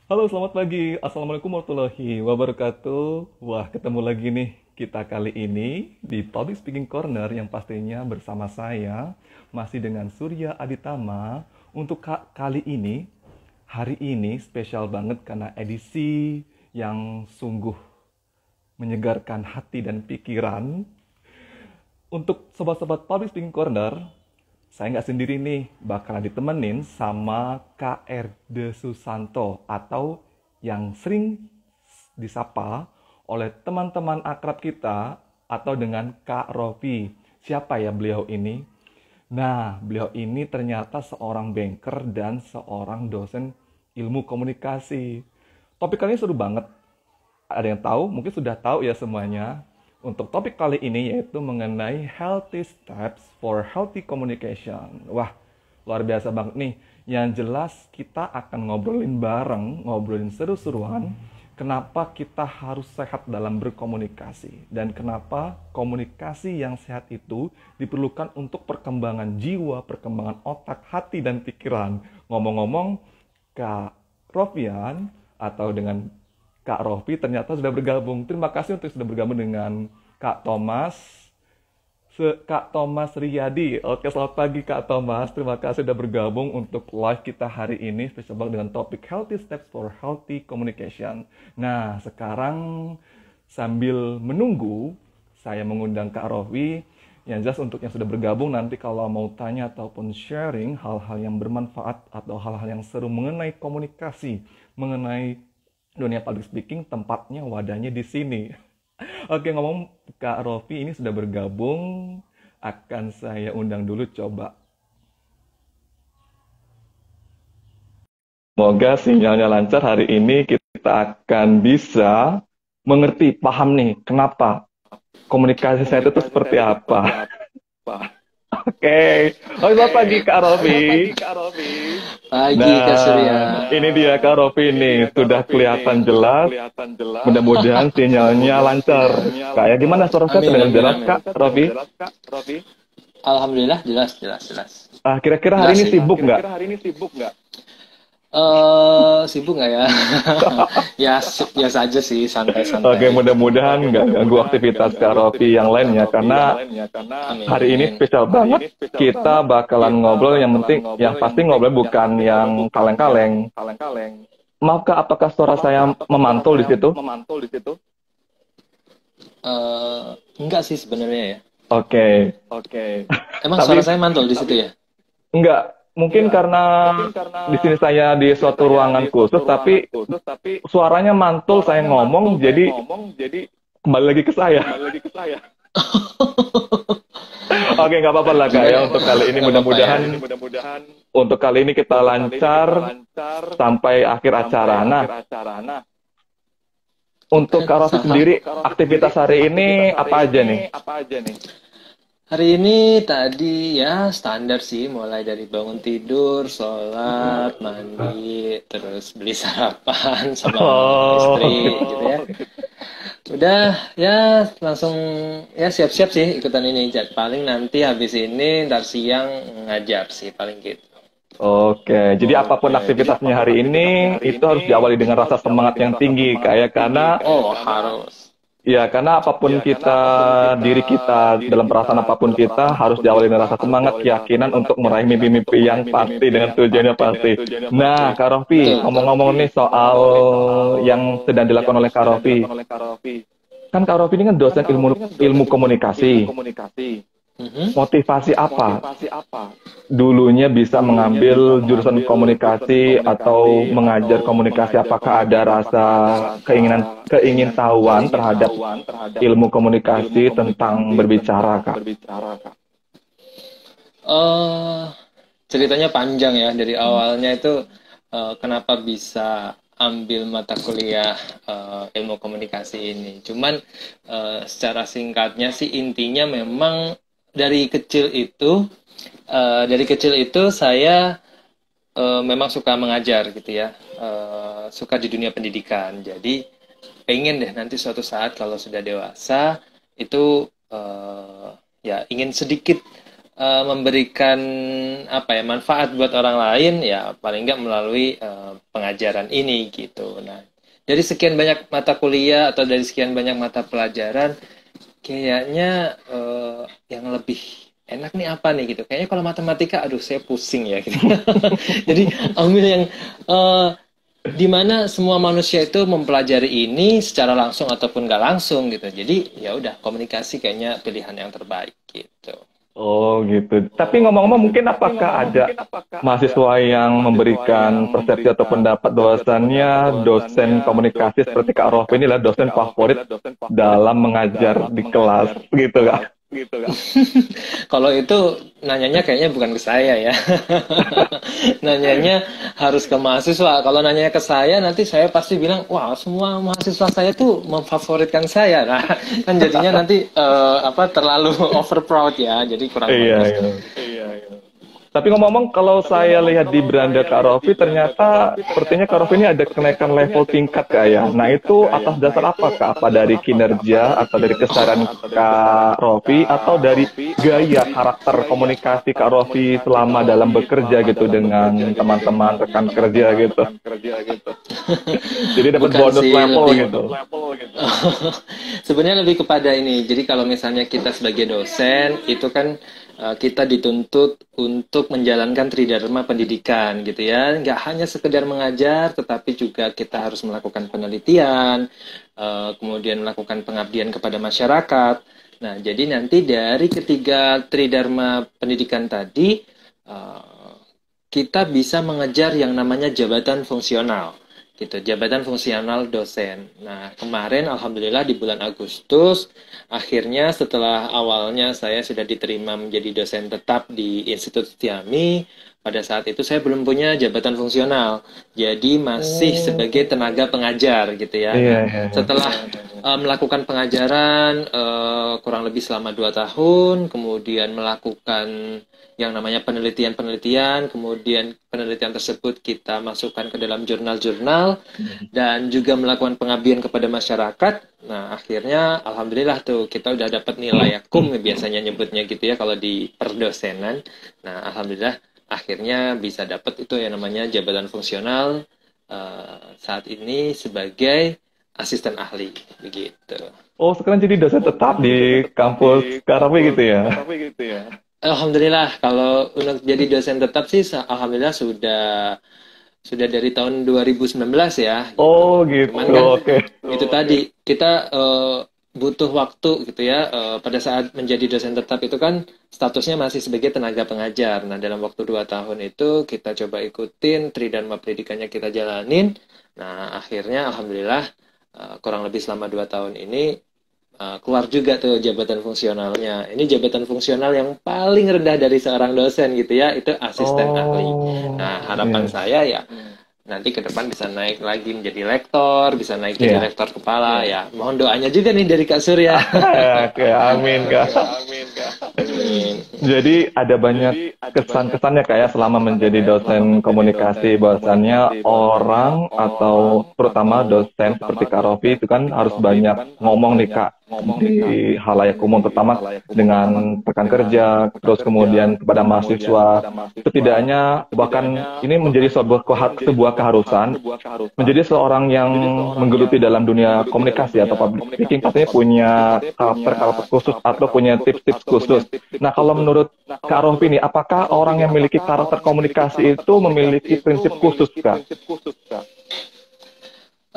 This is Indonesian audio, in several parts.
Halo, selamat pagi. Assalamualaikum warahmatullahi wabarakatuh. Wah, ketemu lagi nih kita kali ini di Public Speaking Corner yang pastinya bersama saya masih dengan Surya Aditama. Untuk kali ini, hari ini spesial banget karena edisi yang sungguh menyegarkan hati dan pikiran. Untuk sobat-sobat Public Speaking Corner, saya nggak sendiri nih, bakalan ditemenin sama Kak Erde Susanto atau yang sering disapa oleh teman-teman akrab kita atau dengan Kak Rofi. Siapa ya beliau ini? Nah, beliau ini ternyata seorang banker dan seorang dosen ilmu komunikasi. Topik kali ini seru banget. Ada yang tahu? Mungkin sudah tahu ya semuanya. Untuk topik kali ini yaitu mengenai healthy steps for healthy communication. Wah, luar biasa banget nih. Yang jelas kita akan ngobrolin bareng, ngobrolin seru-seruan. Kenapa kita harus sehat dalam berkomunikasi. Dan kenapa komunikasi yang sehat itu diperlukan untuk perkembangan jiwa, perkembangan otak, hati, dan pikiran. Ngomong-ngomong, Kak Rofian atau dengan Kak Rofi ternyata sudah bergabung. Terima kasih untuk sudah bergabung dengan Kak Thomas. Kak Thomas Riyadi. Oke, selamat pagi Kak Thomas. Terima kasih sudah bergabung untuk live kita hari ini. Spesial banget dengan topik Healthy Steps for Healthy Communication. Nah, sekarang sambil menunggu, saya mengundang Kak Rofi. Yang jelas untuk yang sudah bergabung nanti kalau mau tanya ataupun sharing hal-hal yang bermanfaat atau hal-hal yang seru mengenai komunikasi, mengenai dunia public speaking, tempatnya, wadahnya di sini. Oke, ngomong Kak Rofi ini sudah bergabung, akan saya undang dulu coba. Semoga sinyalnya lancar hari ini kita akan bisa mengerti, paham nih, kenapa komunikasi saya itu seperti apa. Oke, selamat pagi Kak Rofi. Pagi Kak Surya. Nah, ini dia Kak Rofi nih, sudah kelihatan jelas. Mudah-mudahan sinyalnya lancar. Kayak gimana suara saya Amin terdengar amin jelas amin. Kak Rofi? Alhamdulillah jelas jelas jelas. Kira-kira hari Jelas ini sih. sibuk nggak? Sibuk nggak ya? Ya biasa aja sih, santai-santai Oke, aja. mudah-mudahan nggak ganggu aktivitas Kak Rofi yang lainnya. Karena hari ini Amin. spesial banget. Kita bakalan ngobrol yang penting, yang pasti ngobrol bukan yang kaleng-kaleng. Maaf Kak, apakah suara saya memantul di situ? Enggak sih sebenarnya ya. Oke, Emang tapi suara saya mantul di situ ya? enggak. Mungkin karena di sini saya di suatu ruangan khusus, tapi suaranya mantul saya ngomong, jadi kembali lagi ke saya. Oke, nggak apa-apa lah Kak ya. Untuk kali ini Nggak apa-apa ya. mudah-mudahan untuk kali ini kita lancar sampai akhir acara. Nah, untuk Kak Rofi Sama. sendiri aktivitas hari ini apa aja nih? Hari ini tadi ya standar sih, mulai dari bangun tidur, sholat, mandi, terus beli sarapan sama Oh, istri gitu ya. Udah ya langsung ya siap-siap sih ikutan ini. Paling nanti habis ini ntar siang ngajar sih paling gitu. oke. Jadi apapun aktivitasnya hari ini itu harus diawali dengan rasa semangat yang tinggi, kayak karena Oh harus. ya, karena apapun kita, diri kita, dalam perasaan apapun kita, harus diawali dengan rasa semangat, keyakinan untuk meraih mimpi-mimpi yang pasti, dengan tujuannya pasti. Nah, Kak Rofi, Betul betul. ngomong-ngomong nih soal yang sedang dilakukan oleh Kak Rofi. Kan Kak Rofi ini kan dosen ilmu komunikasi. Mhm. Motivasi apa dulunya bisa mengambil jurusan komunikasi atau mengajar komunikasi? Apakah ada rasa keingintahuan terhadap ilmu komunikasi tentang berbicara, Kak? eh Ceritanya panjang ya dari awalnya itu kenapa bisa ambil mata kuliah ilmu komunikasi ini. Cuman secara singkatnya sih intinya memang dari kecil itu saya memang suka mengajar gitu ya, suka di dunia pendidikan. Jadi pengen deh nanti suatu saat kalau sudah dewasa itu ya ingin sedikit memberikan apa ya manfaat buat orang lain ya paling nggak melalui pengajaran ini gitu. Nah, dari sekian banyak mata kuliah atau dari sekian banyak mata pelajaran, kayaknya yang lebih enak nih apa nih gitu. Kayaknya kalau matematika, aduh saya pusing ya gitu. Jadi ambil yang eh, di mana semua manusia itu mempelajari ini secara langsung ataupun nggak langsung gitu. Jadi ya udah komunikasi kayaknya pilihan yang terbaik gitu. Oh gitu. Tapi ngomong-ngomong mungkin apakah ada mahasiswa yang memberikan persepsi atau pendapat bahwasannya dosen komunikasi seperti Kak Rofi inilah dosen favorit dalam mengajar di kelas gitu Kak? Kalau itu nanyanya kayaknya bukan ke saya ya. Nanyanya harus ke mahasiswa. Kalau nanyanya ke saya, nanti saya pasti bilang, wah semua mahasiswa saya tuh memfavoritkan saya. Nah, kan jadinya nanti terlalu over proud ya. Jadi kurang Iya, bagus. iya. Tapi ngomong-ngomong, kalau saya lihat di beranda Kak Rofi, ternyata sepertinya Kak Rofi ini ada kenaikan level tingkat Kak ya. Nah itu atas dasar apa Kak? Apa dari kinerja, atau dari kesadaran Kak Rofi, atau dari gaya karakter komunikasi Kak Rofi selama dalam bekerja gitu dengan teman-teman rekan kerja gitu. Jadi dapat Bukan bonus sih, level lebih gitu. sebenarnya lebih kepada ini. Jadi kalau misalnya kita sebagai dosen itu kan kita dituntut untuk menjalankan tridharma pendidikan gitu ya. Nggak hanya sekedar mengajar, tetapi juga kita harus melakukan penelitian, kemudian melakukan pengabdian kepada masyarakat. Nah, jadi nanti dari ketiga tridharma pendidikan tadi, eh, kita bisa mengejar yang namanya jabatan fungsional gitu, jabatan fungsional dosen. Nah, kemarin alhamdulillah di bulan Agustus akhirnya setelah awalnya saya sudah diterima menjadi dosen tetap di Institut Setiami, pada saat itu saya belum punya jabatan fungsional. Jadi masih sebagai tenaga pengajar gitu ya. Iya, Nah, iya, iya. setelah melakukan pengajaran kurang lebih selama 2 tahun, kemudian melakukan yang namanya penelitian-penelitian, kemudian penelitian tersebut kita masukkan ke dalam jurnal-jurnal dan juga melakukan pengabdian kepada masyarakat. Nah, akhirnya alhamdulillah tuh kita udah dapat nilai akum biasanya nyebutnya gitu ya kalau di perdosenan. Nah, alhamdulillah akhirnya bisa dapat itu yang namanya jabatan fungsional saat ini sebagai asisten ahli begitu. Oh, sekarang jadi dosen tetap di kampus Kak Rofi gitu ya? Alhamdulillah, kalau untuk jadi dosen tetap sih, alhamdulillah sudah dari tahun 2019 ya, gitu. Oh gitu, Cuman kan oke. itu tadi kita butuh waktu gitu ya. Pada saat menjadi dosen tetap itu kan statusnya masih sebagai tenaga pengajar. Nah, dalam waktu 2 tahun itu kita coba ikutin tridharma pendidikannya kita jalanin. Nah, akhirnya alhamdulillah kurang lebih selama 2 tahun ini keluar juga tuh jabatan fungsionalnya. Ini jabatan fungsional yang paling rendah dari seorang dosen gitu ya, itu asisten ahli. Nah, harapan Iya. saya ya nanti ke depan bisa naik lagi menjadi lektor, bisa naik jadi Iya. lektor kepala ya. Mohon doanya juga nih dari Kak Surya. Oke, amin Kak. Amin. Jadi ada banyak kesan-kesannya Kak ya selama menjadi dosen komunikasi, bahwasannya orang atau terutama dosen seperti Kak Rofi itu kan harus banyak ngomong nih Kak di halayak umum, terutama dengan rekan kerja, terus kemudian kepada mahasiswa. Itu tidak hanya, bahkan ini menjadi sebuah keharusan, menjadi seorang yang menggeluti dalam dunia komunikasi atau public speaking pastinya punya karakter khusus atau punya tips-tips khusus. Nah, kalau menurut Kak Rofi ini, apakah orang yang memiliki karakter komunikasi itu memiliki prinsip khusus, Kak?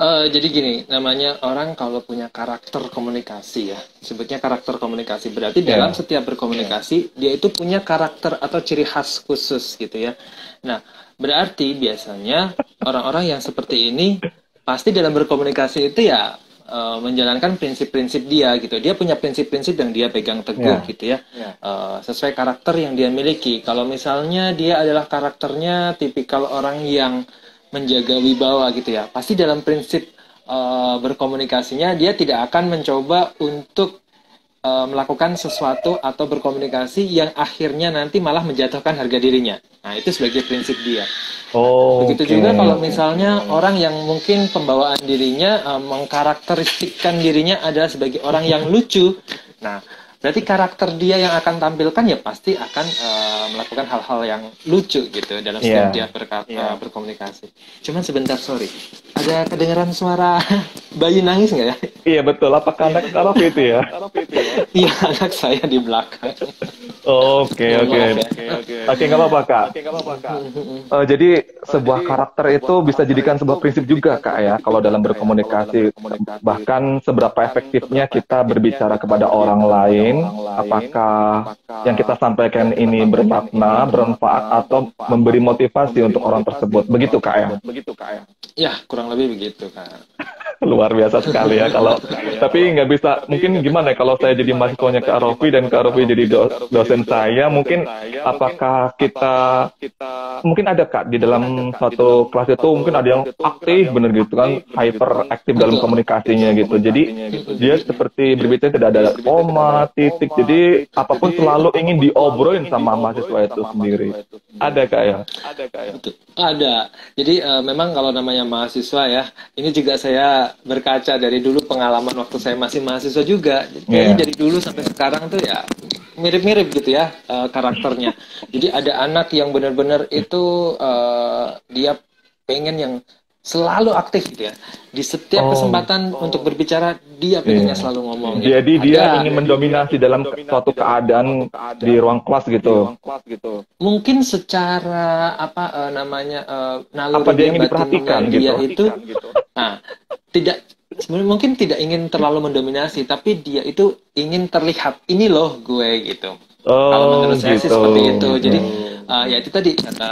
Jadi gini, namanya orang kalau punya karakter komunikasi ya, sebutnya karakter komunikasi. Berarti dalam setiap berkomunikasi, dia itu punya karakter atau ciri khas khusus gitu ya. Nah, berarti biasanya orang-orang yang seperti ini, pasti dalam berkomunikasi itu ya menjalankan prinsip-prinsip dia gitu. Dia punya prinsip-prinsip yang dia pegang teguh gitu ya. Sesuai karakter yang dia miliki. Kalau misalnya dia adalah karakternya tipikal orang yang menjaga wibawa gitu ya. Pasti dalam prinsip berkomunikasinya dia tidak akan mencoba untuk melakukan sesuatu atau berkomunikasi yang akhirnya nanti malah menjatuhkan harga dirinya. Nah, itu sebagai prinsip dia. Begitu juga kalau misalnya orang yang mungkin pembawaan dirinya mengkarakteristikkan dirinya adalah sebagai orang yang lucu. Nah, berarti karakter dia yang akan tampilkan ya pasti akan melakukan hal-hal yang lucu gitu dalam setiap dia berkomunikasi. Cuman sebentar, sorry, ada kedengaran suara bayi nangis nggak ya? Iya betul, apakah anak Kak Raffi itu ya? Iya, anak saya di belakang. Oke, oke. Maaf ya. Oke, nggak apa-apa, Kak. Jadi sebuah karakter itu bisa jadikan sebuah prinsip juga, Kak, ya, kalau dalam berkomunikasi. Bahkan seberapa efektifnya kita berbicara kepada orang lain, apakah yang kita sampaikan ini bermakna, bermanfaat, atau memberi motivasi untuk orang tersebut. Begitu, Kak, ya? Ya, kurang lebih begitu, Kak. Luar biasa sekali ya kalau tapi nggak bisa mungkin gimana ya kalau saya jadi mahasiswanya Kak Rofi dan Kak Rofi jadi dosen saya mungkin apakah kita mungkin ada Kak di dalam satu kelas itu mungkin ada yang aktif bener gitu kan hyper aktif dalam komunikasinya gitu jadi dia seperti berbicara tidak ada koma titik jadi apapun selalu ingin diobrolin sama mahasiswa itu sendiri ada Kak ya ada jadi memang kalau namanya mahasiswa ya ini juga saya berkaca dari dulu pengalaman waktu saya masih mahasiswa juga. Jadi dari dulu sampai sekarang tuh ya mirip-mirip gitu ya karakternya. Jadi ada anak yang benar-benar itu dia pengen yang selalu aktif gitu ya. Di setiap kesempatan untuk berbicara dia pengennya selalu ngomong. Jadi dia ingin mendominasi dalam suatu keadaan di ruang kelas gitu. Mungkin secara apa namanya naluri apa dia ingin diperhatikan dia gitu. Nah, tidak sebenarnya mungkin tidak ingin terlalu mendominasi, tapi dia itu ingin terlihat ini loh gue gitu. Kalau menurut saya sih seperti itu. Jadi ya itu tadi kata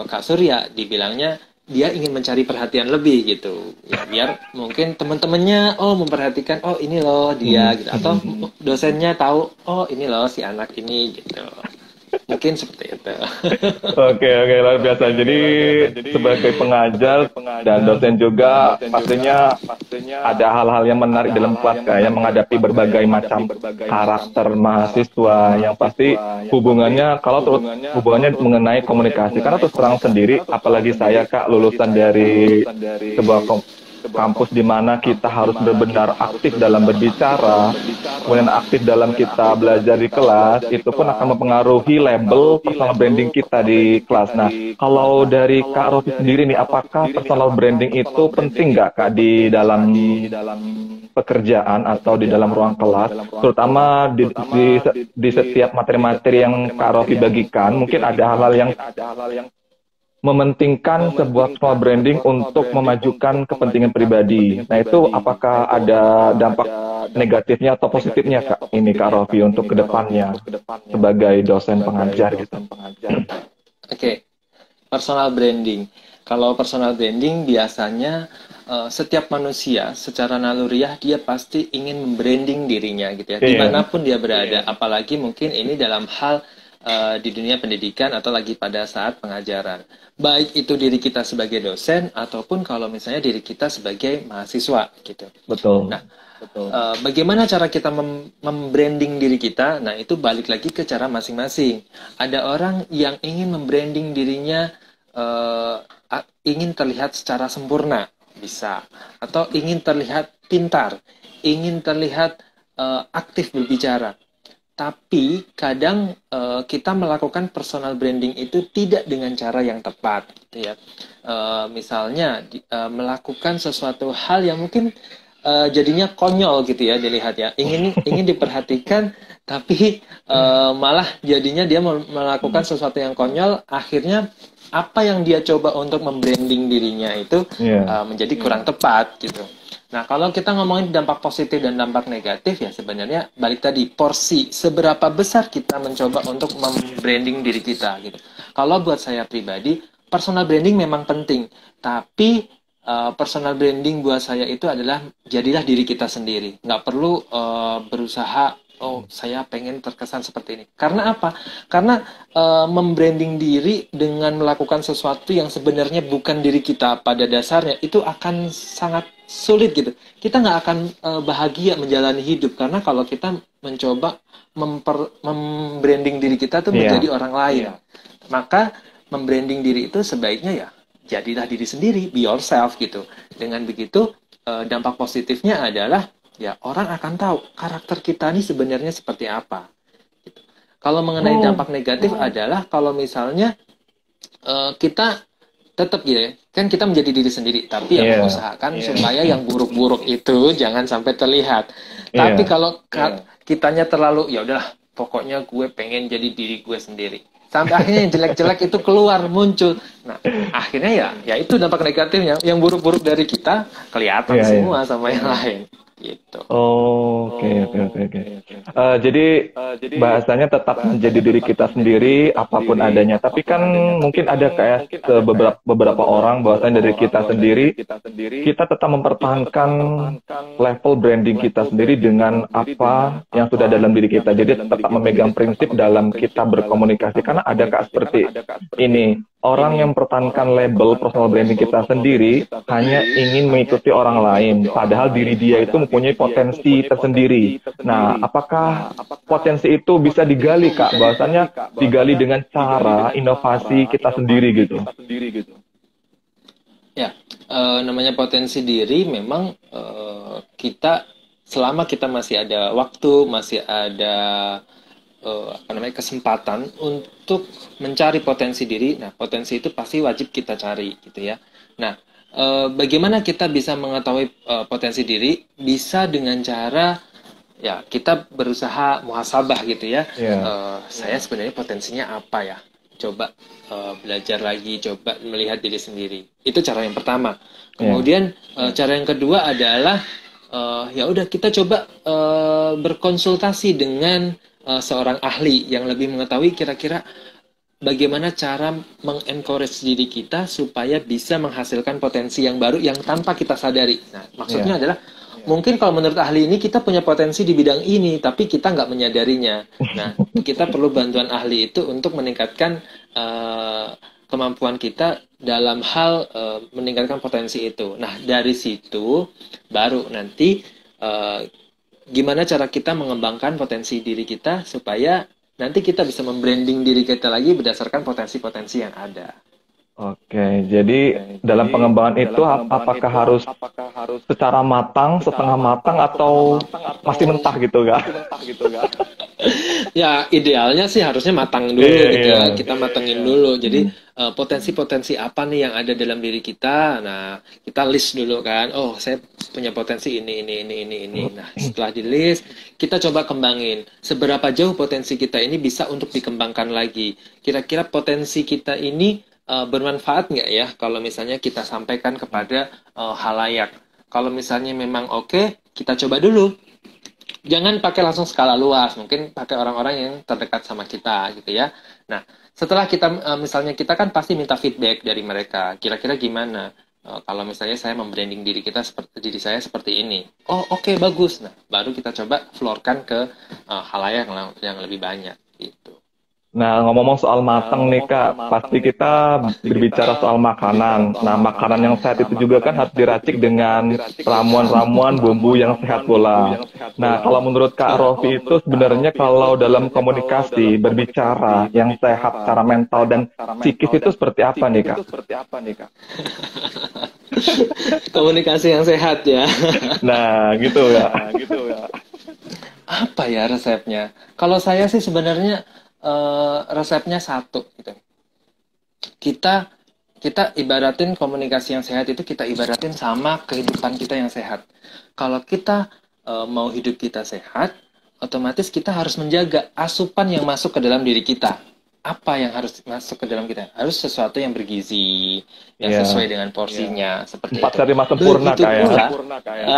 Kak Surya dibilangnya dia ingin mencari perhatian lebih gitu. Ya biar mungkin teman-temannya memperhatikan ini loh dia gitu atau dosennya tahu ini loh si anak ini gitu. Mungkin seperti itu. Oke, luar biasa. Jadi sebagai pengajar dan dosen juga pastinya ada hal-hal yang menarik dalam kelas kayak menghadapi berbagai macam karakter mahasiswa yang pasti hubungannya hubungannya mengenai komunikasi karena terus terang sendiri apalagi saya Kak lulusan dari sebuah kampus di mana kita harus benar-benar aktif dalam berbicara, kemudian aktif dalam kita belajar di kelas, itu pun akan mempengaruhi label personal branding kita di kelas. Nah, kalau dari Kak Rofi sendiri nih, apakah personal branding itu penting nggak Kak di dalam pekerjaan atau di dalam ruang kelas, terutama di setiap materi-materi yang Kak Rofi bagikan, mungkin ada hal-hal yang mementingkan sebuah personal branding untuk memajukan kepentingan pribadi. Nah itu apakah ada dampak negatifnya atau positifnya Kak ini Kak Rofi untuk kedepannya sebagai dosen pengajar gitu? Oke, personal branding. Kalau personal branding biasanya setiap manusia secara naluriah dia pasti ingin membranding dirinya gitu ya, dimanapun dia berada. Apalagi mungkin ini dalam hal di dunia pendidikan atau lagi pada saat pengajaran. Baik itu diri kita sebagai dosen ataupun kalau misalnya diri kita sebagai mahasiswa gitu. Betul. Nah, bagaimana cara kita membranding diri kita? Nah, itu balik lagi ke cara masing-masing. Ada orang yang ingin membranding dirinya ingin terlihat secara sempurna, bisa. Atau ingin terlihat pintar, ingin terlihat aktif berbicara. Tapi kadang kita melakukan personal branding itu tidak dengan cara yang tepat, gitu ya. Misalnya melakukan sesuatu hal yang mungkin jadinya konyol gitu ya dilihat ya. Ingin diperhatikan, tapi malah jadinya dia melakukan sesuatu yang konyol. Akhirnya apa yang dia coba untuk membranding dirinya itu menjadi kurang tepat gitu. Nah, kalau kita ngomongin dampak positif dan dampak negatif ya sebenarnya balik tadi porsi seberapa besar kita mencoba untuk membranding diri kita gitu. Kalau buat saya pribadi, personal branding memang penting, tapi personal branding buat saya itu adalah jadilah diri kita sendiri. Nggak perlu berusaha saya pengen terkesan seperti ini. Karena apa? Karena membranding diri dengan melakukan sesuatu yang sebenarnya bukan diri kita pada dasarnya itu akan sangat sulit gitu. Kita nggak akan bahagia menjalani hidup karena kalau kita mencoba membranding diri kita tuh menjadi orang lain. Maka membranding diri itu sebaiknya ya jadilah diri sendiri, be yourself gitu. Dengan begitu dampak positifnya adalah ya orang akan tahu karakter kita ini sebenarnya seperti apa. Gitu. Kalau mengenai dampak negatif adalah kalau misalnya kita tetap gitu ya, kan kita menjadi diri sendiri, tapi yang mengusahakan supaya yang buruk-buruk itu jangan sampai terlihat. Tapi kalau kitanya terlalu, ya udahlah, pokoknya gue pengen jadi diri gue sendiri. Sampai akhirnya yang jelek-jelek itu keluar, muncul. Nah, akhirnya ya itu dampak negatifnya. Yang buruk-buruk dari kita kelihatan semua sama yang lain. Gitu. Oke. Jadi bahasanya tetap menjadi diri kita sendiri apapun adanya. Tapi kan mungkin ada kayak beberapa orang bahwasanya dari kita sendiri kita tetap mempertahankan level branding kita sendiri dengan apa yang sudah dalam diri kita. Jadi tetap memegang prinsip dalam kita berkomunikasi, karena ada kayak seperti ini. Orang yang mempertahankan label personal branding kita sendiri hanya ingin mengikuti orang lain, padahal diri dia itu mempunyai potensi tersendiri. Nah, apakah potensi itu bisa digali, Kak? Bahwasannya digali dengan cara inovasi kita sendiri gitu. Ya, namanya potensi diri memang kita selama kita masih ada waktu, masih ada kesempatan untuk mencari potensi diri. Nah, potensi itu pasti wajib kita cari gitu ya. Nah, bagaimana kita bisa mengetahui potensi diri? Bisa dengan cara ya kita berusaha muhasabah gitu ya. Saya sebenarnya potensinya apa ya? Coba belajar lagi, coba melihat diri sendiri. Itu cara yang pertama. Kemudian cara yang kedua adalah ya udah kita coba berkonsultasi dengan seorang ahli yang lebih mengetahui kira-kira bagaimana cara mengencourage diri kita supaya bisa menghasilkan potensi yang baru yang tanpa kita sadari. Nah, maksudnya adalah mungkin kalau menurut ahli ini kita punya potensi di bidang ini, tapi kita nggak menyadarinya. Nah, kita perlu bantuan ahli itu untuk meningkatkan kemampuan kita dalam hal meningkatkan potensi itu. Nah, dari situ baru nanti gimana cara kita mengembangkan potensi diri kita supaya nanti kita bisa membranding diri kita lagi berdasarkan potensi-potensi yang ada. Oke, jadi dalam pengembangan itu apakah harus secara matang, setengah matang, atau masih mentah gitu, Kak? Ya, idealnya sih harusnya matang dulu gitu ya. Kita matengin dulu. Jadi potensi-potensi apa nih yang ada dalam diri kita? Nah, kita list dulu kan. Oh, saya punya potensi ini. Nah, setelah di list, kita coba kembangin. Seberapa jauh potensi kita ini bisa untuk dikembangkan lagi? Kira-kira potensi kita ini bermanfaat nggak ya kalau misalnya kita sampaikan kepada halayak. Kalau misalnya memang oke, kita coba dulu. Jangan pakai langsung skala luas, mungkin pakai orang-orang yang terdekat sama kita gitu ya. Nah, setelah kita misalnya kita kan pasti minta feedback dari mereka. Kira-kira gimana? Kalau misalnya saya membranding diri saya seperti ini. Oh, oke, bagus. Nah, baru kita coba floorkan ke halayak yang lebih banyak gitu. Nah, ngomong-ngomong soal matang nih, Kak, pasti kita berbicara soal makanan. Nah, makanan yang sehat itu juga kan harus diracik dengan ramuan-ramuan bumbu yang sehat pula. Nah, kalau menurut Kak Rofi itu sebenarnya kalau dalam komunikasi, berbicara yang sehat secara mental dan psikis itu seperti apa nih, Kak? Komunikasi yang sehat ya. Nah, gitu ya. Apa ya resepnya? Kalau saya sih sebenarnya resepnya satu gitu. Kita ibaratin komunikasi yang sehat itu kita ibaratin sama kehidupan kita yang sehat. Kalau kita mau hidup kita sehat, otomatis kita harus menjaga asupan yang masuk ke dalam diri kita. Apa yang harus masuk ke dalam kita? Harus sesuatu yang bergizi, yang sesuai dengan porsinya, seperti 4 dari sempurna kayak.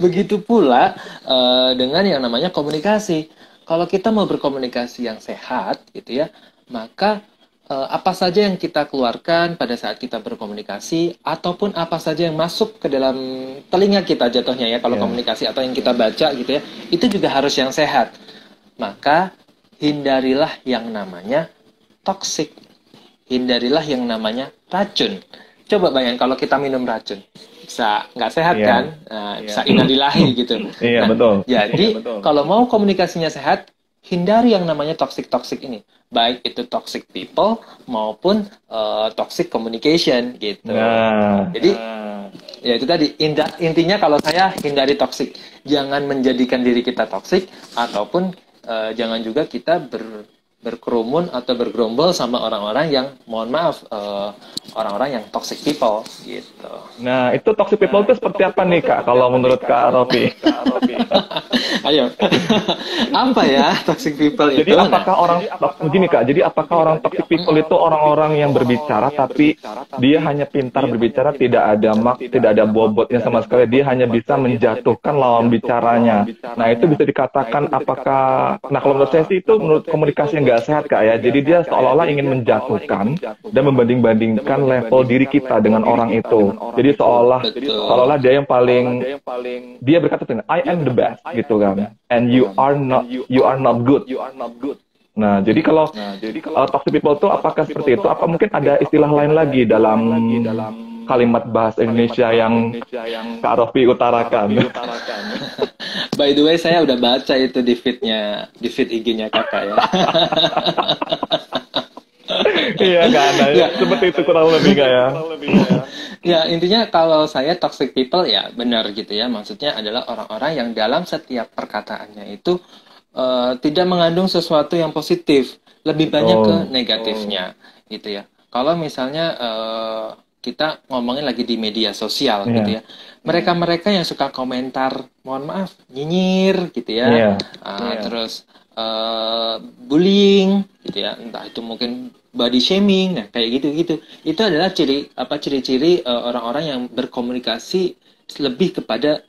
Begitu pula dengan yang namanya komunikasi. Kalau kita mau berkomunikasi yang sehat, gitu ya, maka apa saja yang kita keluarkan pada saat kita berkomunikasi, ataupun apa saja yang masuk ke dalam telinga kita jatuhnya ya, kalau komunikasi atau yang kita baca, gitu ya, itu juga harus yang sehat. Maka hindarilah yang namanya toksik, hindarilah yang namanya racun. Coba bayangin kalau kita minum racun. Bisa nggak sehat kan, bisa innalillahi gitu. Betul. Jadi kalau mau komunikasinya sehat, hindari yang namanya toxic ini, baik itu toxic people maupun toxic communication gitu. Jadi ya itu tadi intinya kalau saya hindari toxic, jangan menjadikan diri kita toxic, ataupun jangan juga kita berkerumun atau bergerombol sama orang-orang yang, mohon maaf, orang-orang yang toxic people gitu. Nah, itu toxic people itu seperti apa nih Kak kalau menurut Kak Rofi? Ayo. Apa ya toxic people itu? Jadi apakah orang toxic people itu orang-orang yang berbicara tapi dia hanya pintar berbicara, tidak ada bobotnya sama sekali, dia hanya bisa menjatuhkan lawan bicaranya. Nah, itu bisa dikatakan kalau menurut saya sih itu menurut komunikasi yang nggak sehat Kak ya. Jadi dia seolah-olah ingin menjatuhkan dan membanding-bandingkan level diri kita dengan orang itu. Jadi seolah-olah dia yang paling, dia berkata I am the best gitu kan, and you are not good. Nah, jadi kalau toxic people itu apakah seperti itu? Apa mungkin ada istilah lain lagi dalam kalimat bahasa Indonesia yang Kak Rofi utarakan? By the way, saya udah baca itu di feed IG-nya Kakak ya. Iya, nggak ada ya. Seperti itu kurang lebih nggak ya? Ya, intinya kalau saya toxic people ya benar gitu ya. Maksudnya adalah orang-orang yang dalam setiap perkataannya itu tidak mengandung sesuatu yang positif, lebih banyak ke negatifnya gitu ya. Kalau misalnya kita ngomongin lagi di media sosial gitu ya, mereka yang suka komentar, mohon maaf, nyinyir gitu ya, terus bullying gitu ya, entah itu mungkin body shaming, nah kayak gitu itu adalah ciri-ciri orang-orang yang berkomunikasi lebih kepada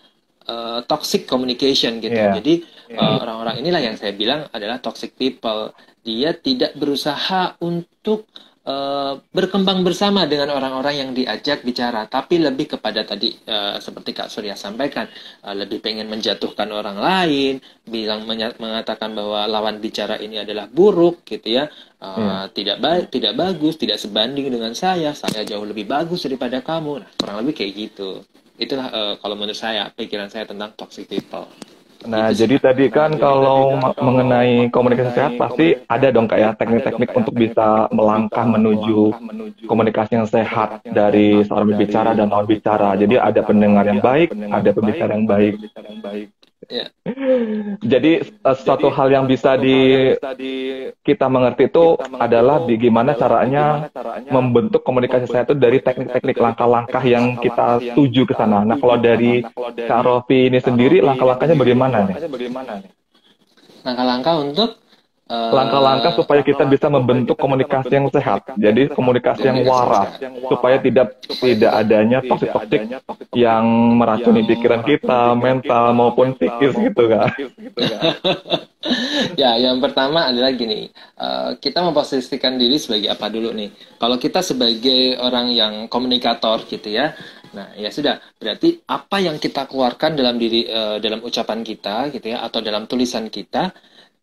toxic communication gitu. Jadi orang-orang inilah yang saya bilang adalah toxic people. Dia tidak berusaha untuk berkembang bersama dengan orang-orang yang diajak bicara, tapi lebih kepada tadi seperti Kak Surya sampaikan, lebih pengen menjatuhkan orang lain, mengatakan bahwa lawan bicara ini adalah buruk gitu ya, tidak bagus, tidak sebanding dengan saya jauh lebih bagus daripada kamu. Nah, kurang lebih kayak gitu. Itulah kalau menurut saya pikiran saya tentang toxic people. Nah, jadi tadi kan kalau mengenai komunikasi sehat pasti ada dong kayak teknik-teknik untuk bisa melangkah menuju komunikasi yang sehat dari seorang berbicara dan lawan bicara. Jadi ada pendengar yang baik, ada pembicara yang baik. Jadi suatu hal yang bisa kita mengerti itu adalah bagaimana caranya membentuk komunikasi sehat itu dari teknik-teknik langkah-langkah yang kita tuju ke sana. Nah, kalau dari Kak Rofi ini sendiri langkah-langkahnya bagaimana nih? Langkah-langkah untuk langkah-langkah supaya kita bisa membentuk komunikasi yang sehat. Jadi komunikasi yang waras supaya tidak adanya toksik-toksik yang meracuni pikiran kita, mental maupun psikis gitu kan. Ya, yang pertama adalah gini, kita memposisikan diri sebagai apa dulu nih. Kalau kita sebagai orang yang komunikator gitu ya, nah ya sudah, berarti apa yang kita keluarkan dalam ucapan kita gitu ya, atau dalam tulisan kita,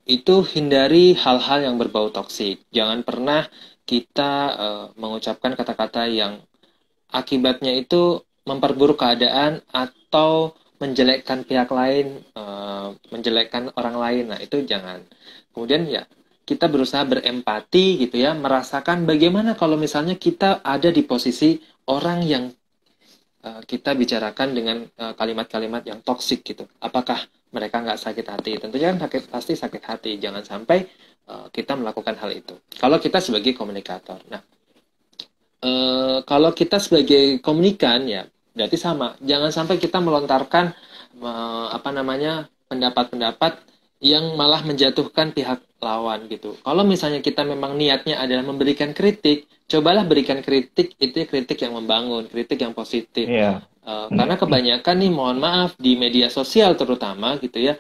itu hindari hal-hal yang berbau toksik. Jangan pernah kita mengucapkan kata-kata yang akibatnya itu memperburuk keadaan atau menjelekkan pihak lain, menjelekkan orang lain. Nah, itu jangan. Kemudian ya, kita berusaha berempati gitu ya, merasakan bagaimana kalau misalnya kita ada di posisi orang yang kita bicarakan dengan kalimat-kalimat yang toksik gitu. Apakah mereka nggak sakit hati? Tentunya kan pasti sakit hati. Jangan sampai kita melakukan hal itu. Kalau kita sebagai komunikator. Nah, kalau kita sebagai komunikan ya berarti sama. Jangan sampai kita melontarkan pendapat-pendapat yang malah menjatuhkan pihak lawan gitu. Kalau misalnya kita memang niatnya adalah memberikan kritik, cobalah berikan kritik itu kritik yang membangun, kritik yang positif. Karena kebanyakan nih, mohon maaf, di media sosial terutama gitu ya,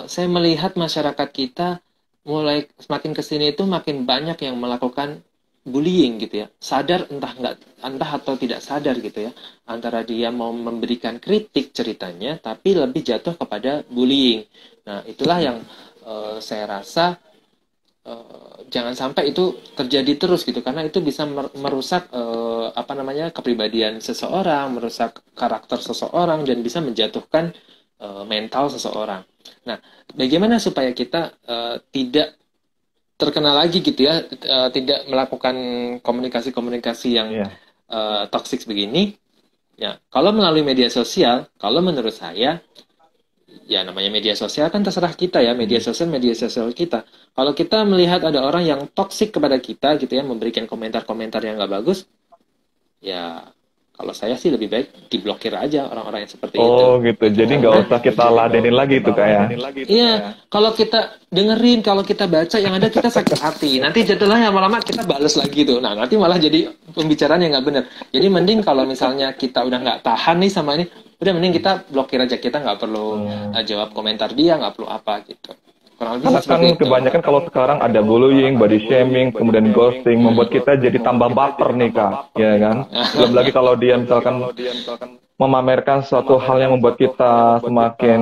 saya melihat masyarakat kita mulai semakin kesini itu makin banyak yang melakukan bullying gitu ya, sadar entah atau tidak sadar gitu ya, antara dia mau memberikan kritik ceritanya tapi lebih jatuh kepada bullying. Nah, itulah yang saya rasa jangan sampai itu terjadi terus gitu, karena itu bisa merusak kepribadian seseorang, merusak karakter seseorang, dan bisa menjatuhkan mental seseorang. Nah, bagaimana supaya kita tidak terkena lagi gitu ya, tidak melakukan komunikasi-komunikasi yang Iya. toxic begini? Ya, kalau melalui media sosial, kalau menurut saya, ya namanya media sosial kan terserah kita ya, media sosial kita. Kalau kita melihat ada orang yang toksik kepada kita gitu ya, memberikan komentar-komentar yang nggak bagus, ya kalau saya sih lebih baik diblokir aja orang-orang yang seperti itu. Oh gitu. Gitu. Jadi nggak Karena usah kita ladenin lagi tuh kayak. iya, kalau kita dengerin, kalau kita baca, yang ada kita sakit hati. Nanti jadilah lama-lama kita bales lagi tuh. Nah, nanti malah jadi pembicaraan yang nggak benar. Jadi mending kalau misalnya kita udah nggak tahan nih sama ini, udah mending kita blokir aja. Kita nggak perlu jawab komentar dia, nggak perlu apa gitu. Kurang lebih Karena sih kan seperti itu. kebanyakan kalau sekarang ada bullying, body shaming, kemudian ghosting, membuat kita jadi tambah baper nih Kak, ya kan? Belum lagi kalau dia misalkan memamerkan suatu hal yang membuat kita semakin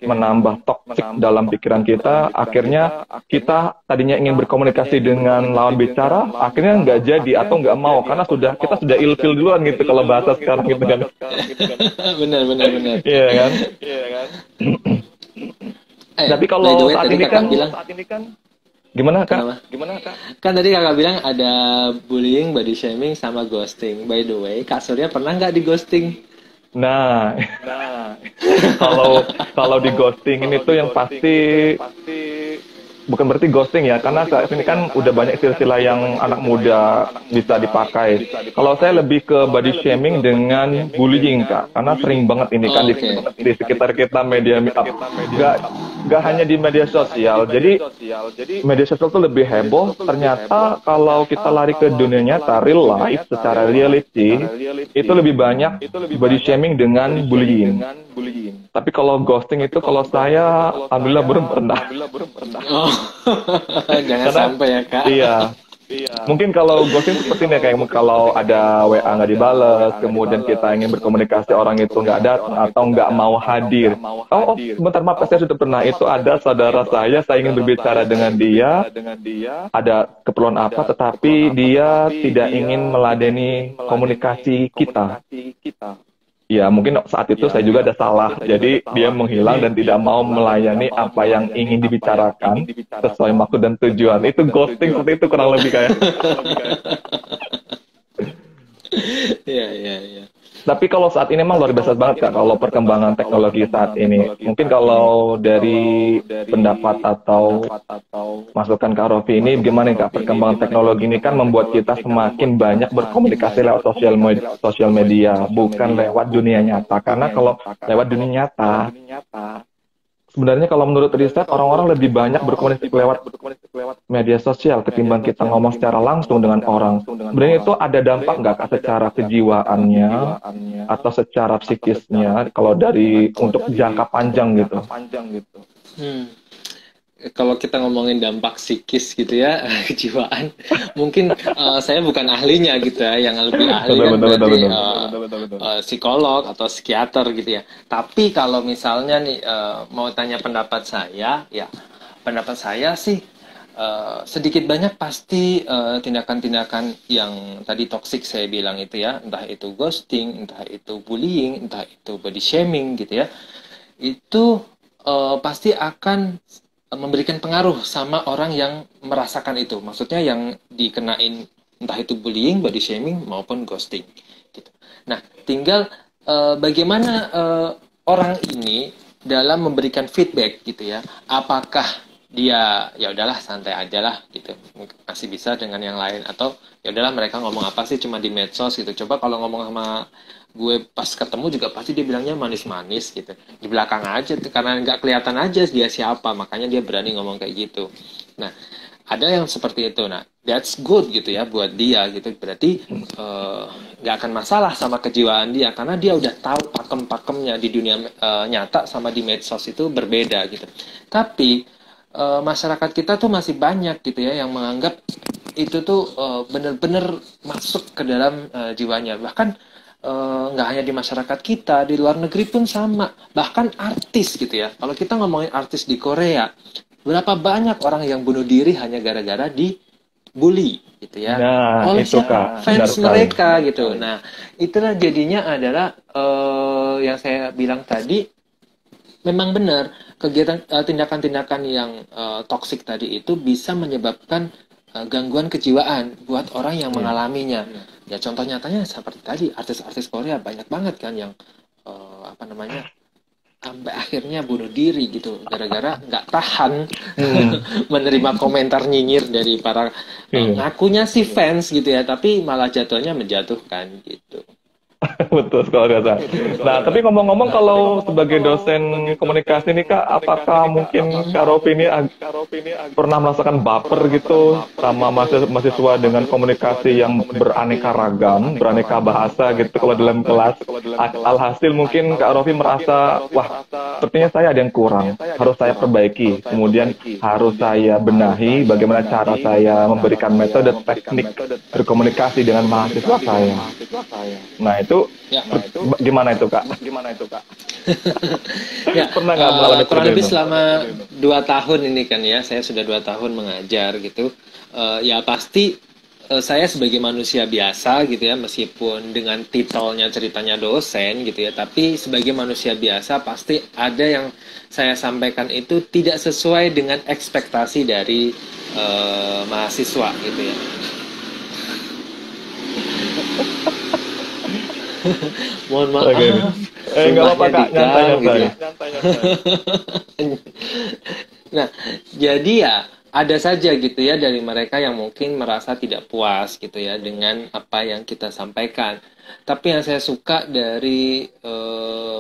menambah toksik dalam pikiran kita, akhirnya kita tadinya ingin berkomunikasi dengan lawan bicara, akhirnya nggak jadi atau nggak mau karena kita sudah ilfil duluan gitu kalau bahasa sekarang gitu kan. Benar. Iya kan? Tapi By kalau the way, saat tadi ini kakak kan bilang, gimana kenapa? Kak? Kan tadi kakak bilang ada bullying, body shaming, sama ghosting. By the way, Kak Surya pernah nggak di ghosting? Nah, kalau kalau di ghosting ini tuh yang pasti bukan berarti ghosting ya, karena saat ini kan udah banyak istilah yang anak muda bisa dipakai. Kalau saya lebih ke body shaming dengan bullying Kak, karena sering banget ini kan di sekitar kita media nggak hanya di media sosial. Jadi media sosial tuh lebih heboh. Ternyata kalau kita lari ke dunia nyata, real life, secara reality, itu lebih banyak body shaming dengan bullying. Tapi kalau ghosting itu kalau saya alhamdulillah belum pernah. Oh, jangan Karena sampai ya Kak. iya. Mungkin kalau ghosting seperti ini kayak kalau ada WA nggak dibales, kemudian kita ingin berkomunikasi orang itu nggak datang atau nggak mau hadir. Oh, sebentar maaf, saya sudah pernah itu ada saudara saya ingin berbicara dengan dia, ada keperluan apa, tetapi dia tidak ingin meladeni komunikasi kita. Ya, mungkin saat itu saya juga ada salah. Jadi dia menghilang dan tidak mau melayani apa yang ingin dibicarakan sesuai maksud dan tujuan. Itu ghosting seperti itu kurang lebih kayak. Iya. Tapi kalau saat ini memang luar biasa banget Kak, kalau perkembangan teknologi saat ini. Mungkin kalau dari pendapat atau masukan Kak Rofi ini, gimana Kak, perkembangan teknologi ini kan membuat kita semakin banyak berkomunikasi lewat sosial media, bukan lewat dunia nyata. Karena kalau lewat dunia nyata, sebenarnya kalau menurut riset, orang-orang lebih banyak berkomunikasi lewat media sosial ketimbang kita ngomong secara langsung dengan orang. Sebenarnya itu ada dampak nggak Kak, secara kejiwaannya atau secara psikisnya kalau untuk jangka panjang gitu? Hmm. Kalau kita ngomongin dampak psikis gitu ya, kejiwaan, mungkin saya bukan ahlinya gitu ya, yang lebih ahli kan berarti psikolog atau psikiater gitu ya. Tapi kalau misalnya nih mau tanya pendapat saya, ya pendapat saya sih sedikit banyak pasti tindakan-tindakan yang tadi toksik saya bilang itu ya, entah itu ghosting, entah itu bullying, entah itu body shaming gitu ya, itu pasti akan memberikan pengaruh sama orang yang merasakan itu. Maksudnya yang dikenain entah itu bullying, body shaming maupun ghosting gitu. Nah, tinggal bagaimana orang ini dalam memberikan feedback gitu ya. Apakah dia ya udahlah santai aja lah gitu. Masih bisa dengan yang lain atau ya udahlah mereka ngomong apa sih cuma di medsos gitu. Coba kalau ngomong sama gue pas ketemu juga pasti dia bilangnya manis-manis gitu di belakang aja tuh, karena nggak kelihatan aja dia siapa, makanya dia berani ngomong kayak gitu. Nah, ada yang seperti itu. Nah, that's good gitu ya buat dia gitu, berarti nggak akan masalah sama kejiwaan dia karena dia udah tahu pakem-pakemnya di dunia nyata sama di medsos itu berbeda gitu. Tapi masyarakat kita tuh masih banyak gitu ya yang menganggap itu tuh bener-bener masuk ke dalam jiwanya. Bahkan nggak hanya di masyarakat kita, di luar negeri pun sama. Bahkan artis gitu ya. Kalau kita ngomongin artis di Korea, berapa banyak orang yang bunuh diri hanya gara-gara dibully gitu ya. Nah, oleh itu siapa? Kak, Fans mereka gitu. Nah, itulah jadinya adalah yang saya bilang tadi, memang benar kegiatan tindakan-tindakan yang toksik tadi itu bisa menyebabkan gangguan kejiwaan buat orang yang Iya. mengalaminya. Ya contoh nyatanya seperti tadi artis-artis Korea banyak banget kan yang apa namanya sampai akhirnya bunuh diri gitu gara-gara nggak tahan Hmm. menerima komentar nyinyir dari para Iya. ngakunya si fans gitu ya, tapi malah jatuhnya menjatuhkan gitu. Betul sekali Kak. Nah, tapi ngomong-ngomong kalau sebagai dosen komunikasi nih Kak, apakah mungkin Kak Rofi ini pernah merasakan baper gitu sama mahasiswa dengan komunikasi yang beraneka ragam, beraneka bahasa gitu kalau dalam kelas? Alhasil mungkin Kak Rofi merasa, wah, sepertinya saya ada yang kurang, harus saya perbaiki. Kemudian harus saya benahi bagaimana cara saya memberikan metode teknik berkomunikasi dengan mahasiswa saya. Nah, itu Ya, gimana itu Kak? ya Pernah nggak mengalami kurang seperti lebih itu? selama 2 tahun ini kan ya, saya sudah 2 tahun mengajar gitu. Ya pasti saya sebagai manusia biasa gitu ya, meskipun dengan titelnya ceritanya dosen gitu ya, tapi sebagai manusia biasa pasti ada yang saya sampaikan itu tidak sesuai dengan ekspektasi dari mahasiswa gitu ya. Mohon maaf, Oke. Nggak apa-apa rumahnya Kak, digang gitu nyantai-nyantai. ya. Nah, jadi ya ada saja gitu ya dari mereka yang mungkin merasa tidak puas gitu ya dengan apa yang kita sampaikan. Tapi yang saya suka dari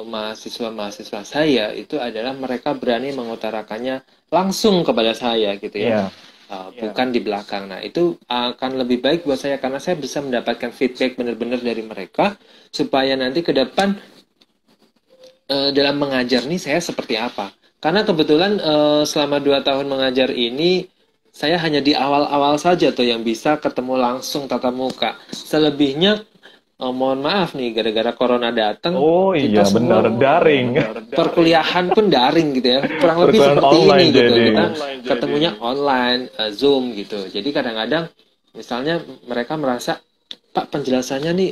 mahasiswa-mahasiswa saya itu adalah mereka berani mengutarakannya langsung kepada saya gitu ya. Iya. Bukan di belakang. Nah, itu akan lebih baik buat saya karena saya bisa mendapatkan feedback benar-benar dari mereka supaya nanti ke depan dalam mengajar nih saya seperti apa. Karena kebetulan selama 2 tahun mengajar ini saya hanya di awal-awal saja tuh yang bisa ketemu langsung tatap muka. Selebihnya mohon maaf nih gara-gara corona datang Oh kita iya semua benar, daring. perkuliahan pun daring gitu ya. Kurang lebih Perkuliahan seperti ini online gitu. jadi. Kita ketemunya online, Zoom gitu. Jadi kadang-kadang misalnya mereka merasa Pak penjelasannya nih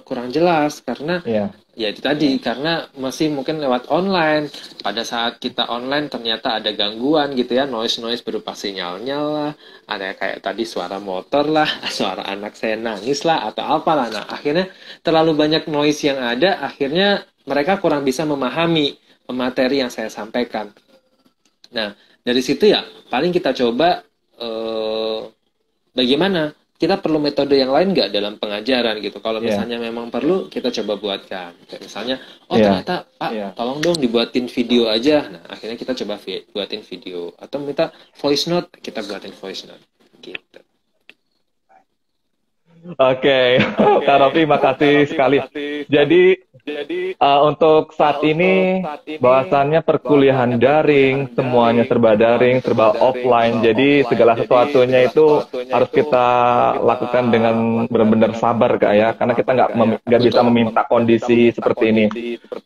kurang jelas karena Iya. ya itu tadi karena masih mungkin lewat online. Pada saat kita online ternyata ada gangguan gitu ya, noise berupa sinyalnya lah, ada kayak tadi suara motor lah, suara anak saya nangis lah atau apalah. Nah, akhirnya terlalu banyak noise yang ada, akhirnya mereka kurang bisa memahami materi yang saya sampaikan. Nah, dari situ ya paling kita coba bagaimana kita perlu metode yang lain nggak dalam pengajaran gitu. Kalau Iya. misalnya memang perlu, kita coba buatkan. Kayak misalnya, oh Iya. ternyata Pak, tolong dong dibuatin video aja. Nah, akhirnya kita coba buatin video. Atau minta voice note, kita buatin voice note. Gitu. Oke, Kak Rofi, makasih sekali. Jadi, untuk saat ini, bahwasannya perkuliahan daring, semuanya serba daring, serba offline. Jadi, segala sesuatunya itu harus kita lakukan dengan benar-benar sabar, Kak, ya. Karena kita nggak bisa meminta kondisi seperti ini.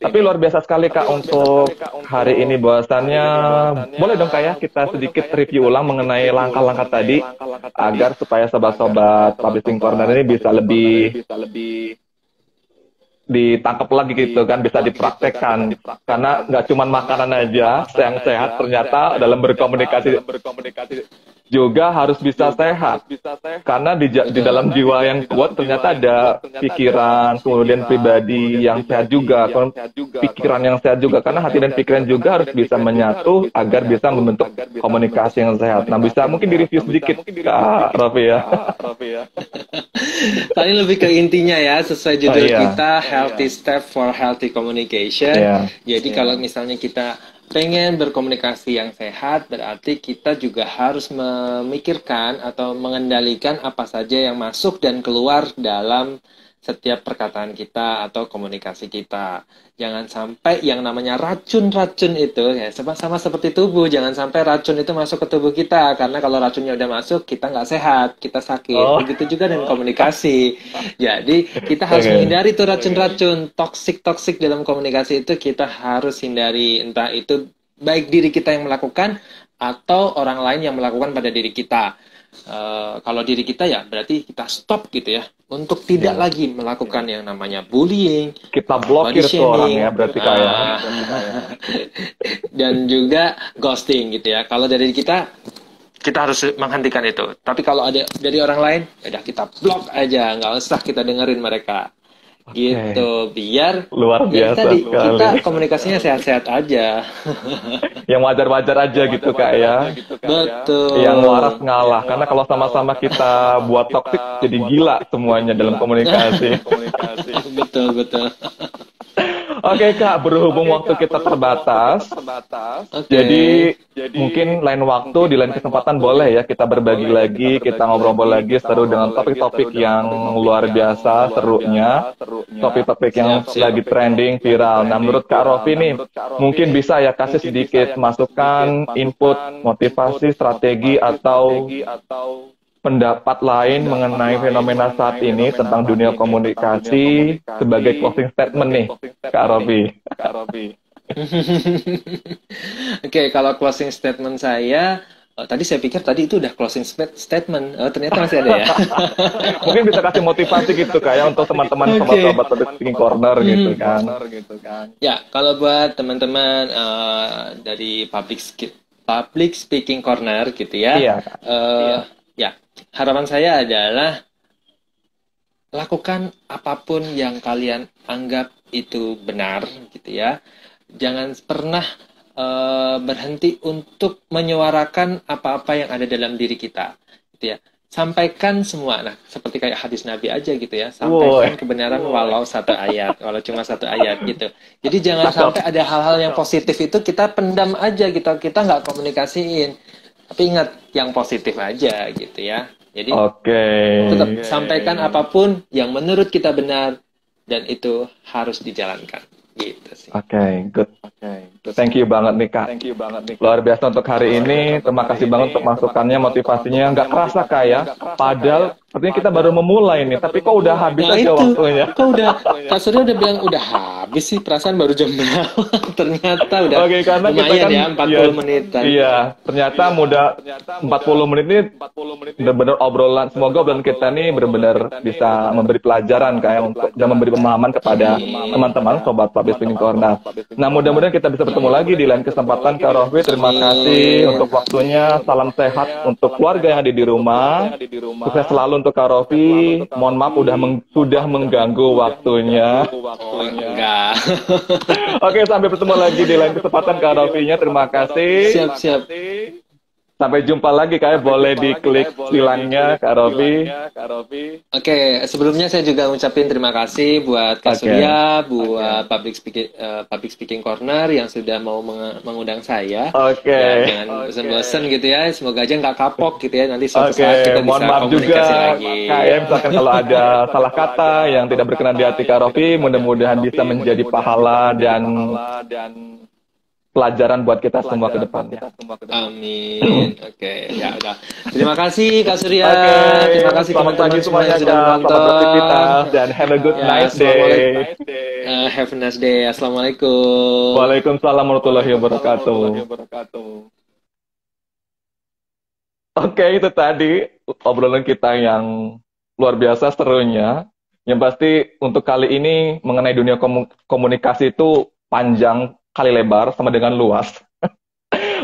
Tapi luar biasa sekali, Kak, untuk hari ini bahwasannya. Boleh dong, Kak, ya, kita sedikit review ulang mengenai langkah-langkah tadi, agar supaya sobat-sobat Publishing Corner ini bisa lebih ditangkap lagi gitu kan, bisa dipraktekkan. Karena nggak cuma makanan aja yang sehat, ternyata dalam berkomunikasi juga harus bisa sehat. Karena di dalam jiwa yang kuat ternyata ada pikiran, kemudian pribadi yang sehat juga, pikiran yang sehat juga. Karena hati dan pikiran juga harus bisa menyatu agar bisa membentuk komunikasi yang sehat. Nah, bisa mungkin direview sedikit, Kak Raffi ya. Paling lebih ke intinya ya, sesuai judul Iya. kita, Healthy Step for Healthy Communication. Iya. Jadi kalau misalnya kita pengen berkomunikasi yang sehat, berarti kita juga harus memikirkan atau mengendalikan apa saja yang masuk dan keluar dalam setiap perkataan kita atau komunikasi kita. Jangan sampai yang namanya racun-racun itu, ya sama seperti tubuh, jangan sampai racun itu masuk ke tubuh kita, karena kalau racunnya udah masuk, kita nggak sehat, kita sakit. Oh. Begitu juga dengan komunikasi. Jadi, kita harus Oke. menghindari tuh racun-racun, toksik-toksik dalam komunikasi itu kita harus hindari, entah itu baik diri kita yang melakukan, atau orang lain yang melakukan pada diri kita. Kalau diri kita ya berarti kita stop gitu ya untuk tidak Iya. lagi melakukan yang namanya bullying, Kita body blokir tuh orangnya shaming, berarti kayak. dan juga ghosting gitu ya. Kalau dari kita harus menghentikan itu. Tapi kalau ada dari orang lain, ya udah kita blok aja, nggak usah kita dengerin mereka. Oke, Gitu, biar luar ya biasa tadi sekali. kita komunikasinya sehat-sehat aja. Yang wajar-wajar aja gitu kak ya. Yang waras Betul. ngalah. Karena kalau sama-sama kita buat toksik jadi gila semuanya dalam komunikasi. Betul, betul. Oke kak, berhubung waktu kita terbatas, Oke. jadi mungkin lain waktu, di lain kesempatan boleh ya kita berbagi lagi, kita ngobrol-ngobrol lagi seru dengan topik-topik yang luar biasa serunya, topik-topik yang Siap, siap. lagi trending, viral. Nah menurut Kak Rofi nih, mungkin bisa ya kasih sedikit masukan, input, motivasi, strategi, atau pendapat lain mengenai fenomena saat ini tentang dunia komunikasi sebagai closing statement nih, Kak Rofi. Oke, kalau closing statement saya, tadi saya pikir tadi itu udah closing statement. Ternyata masih ada ya. Mungkin bisa kasih motivasi gitu kayak untuk teman-teman Oke. sobat-sobat Public Speaking Corner gitu kan. Ya, kalau buat teman-teman dari Public Speaking Corner gitu ya, Iya, Kak. ya harapan saya adalah lakukan apapun yang kalian anggap itu benar gitu ya. Jangan pernah berhenti untuk menyuarakan apa-apa yang ada dalam diri kita gitu ya. Sampaikan semua. Nah, seperti kayak hadis Nabi aja gitu ya. Woi, Sampaikan kebenaran walau satu ayat, walau cuma satu ayat gitu. Jadi jangan cakep. sampai ada hal-hal yang positif itu kita pendam aja gitu. Kita nggak komunikasiin. Tapi ingat yang positif aja gitu ya. Jadi Oke. tetap sampaikan apapun yang menurut kita benar dan itu harus dijalankan. Gitu sih. Oke, good. Thank you banget nih Kak. Luar biasa untuk hari ini. Terima kasih banget untuk masukannya, motivasinya. Nggak kerasa Kak ya. Padahal sepertinya kita baru memulai nih. Tapi kok udah habis Nah aja itu, waktunya. kok udah, Kak Surya udah bilang udah habis sih, perasaan baru jam berapa. Ternyata udah Oke, karena kita lumayan kan ya, 40 menitan. iya, ternyata mudah 40 menit ini benar-benar obrolan. Semoga obrolan kita nih benar-benar bisa memberi pelajaran kayak untuk dan memberi pemahaman kepada teman-teman sobat Public Speaking Corner. Nah, mudah-mudahan kita bisa bertemu lagi di lain kesempatan Kak Rofi. Terima kasih untuk waktunya. Salam sehat untuk keluarga yang ada di rumah. Sukses selalu untuk Kak Rofi. Mohon maaf sudah mengganggu waktunya. Oh, enggak. Oke, sampai bertemu lagi di lain kesempatan Kak Rofinya. Terima kasih. Siap-siap. Sampai jumpa lagi Kak. Boleh diklik silangnya Kak Rofi. Oke, sebelumnya saya juga ngucapin terima kasih buat Kak Oke. Surya, buat Public Speaking Corner yang sudah mau mengundang saya. Oke. Ya, jangan bosan-bosan gitu ya. Semoga aja nggak kapok gitu ya. Nanti suatu Oke, saat kita mohon bisa maaf juga komunikasi lagi. Kak ya, misalkan kalau ada salah kata yang tidak berkenan di hati Kak Rofi, mudah-mudahan bisa menjadi pahala dan pelajaran buat kita semua ke depannya. Amin. Oke, ya udah. Terima kasih Kak Surya. Oke, Terima kasih selamat teman-teman pagi semua semuanya yang sudah Kak. Selamat menonton. beraktivitas dan have a good Ya, night assalamualaikum. day. Have a nice day. Assalamualaikum. Waalaikumsalam warahmatullahi wabarakatuh. Oke, itu tadi obrolan kita yang luar biasa serunya. Yang pasti untuk kali ini mengenai dunia komunikasi itu panjang kali lebar sama dengan luas.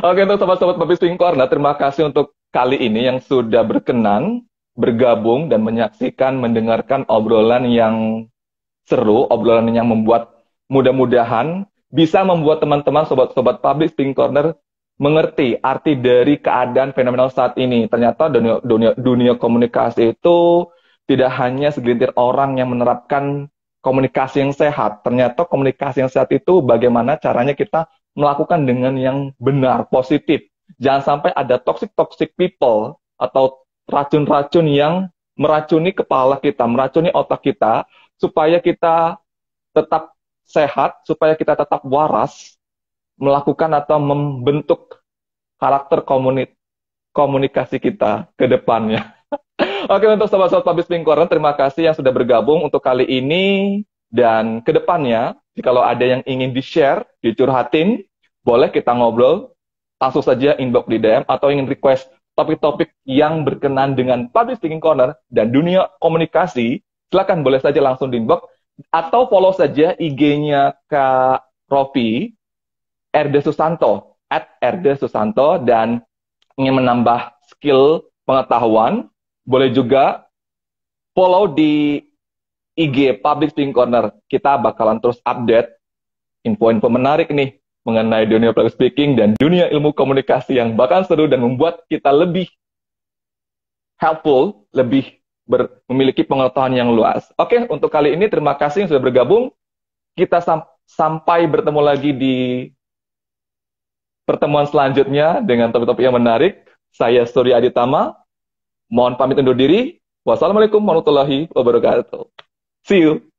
Oke, untuk sobat-sobat Public Speaking Corner, terima kasih untuk kali ini yang sudah berkenan bergabung dan menyaksikan, mendengarkan obrolan yang seru, obrolan yang membuat mudah-mudahan bisa membuat teman-teman sobat-sobat Public Speaking Corner mengerti arti dari keadaan fenomenal saat ini. Ternyata dunia komunikasi itu tidak hanya segelintir orang yang menerapkan komunikasi yang sehat. Ternyata komunikasi yang sehat itu bagaimana caranya kita melakukan dengan yang benar, positif. Jangan sampai ada toxic people atau racun-racun yang meracuni kepala kita, meracuni otak kita, supaya kita tetap sehat, supaya kita tetap waras, melakukan atau membentuk karakter komunikasi kita ke depannya. Oke, untuk sobat-sobat Public Speaking Corner, terima kasih yang sudah bergabung untuk kali ini dan ke depannya. Jikalau ada yang ingin di-share, dicurhatin, boleh kita ngobrol, langsung saja inbox di DM atau ingin request topik-topik yang berkenan dengan Public Speaking Corner dan dunia komunikasi, silakan boleh saja langsung di inbox atau follow saja IG-nya Kak Rofi, RD Susanto, @RD Susanto, dan ingin menambah skill pengetahuan, boleh juga follow di IG Public Speaking Corner. Kita bakalan terus update info-info menarik nih mengenai dunia public speaking dan dunia ilmu komunikasi yang bakal seru dan membuat kita lebih helpful, lebih memiliki pengetahuan yang luas. Oke, untuk kali ini terima kasih yang sudah bergabung. Kita sampai bertemu lagi di pertemuan selanjutnya dengan topik-topik yang menarik. Saya Surya Aditama, mohon pamit undur diri. Wassalamualaikum warahmatullahi wabarakatuh. See you.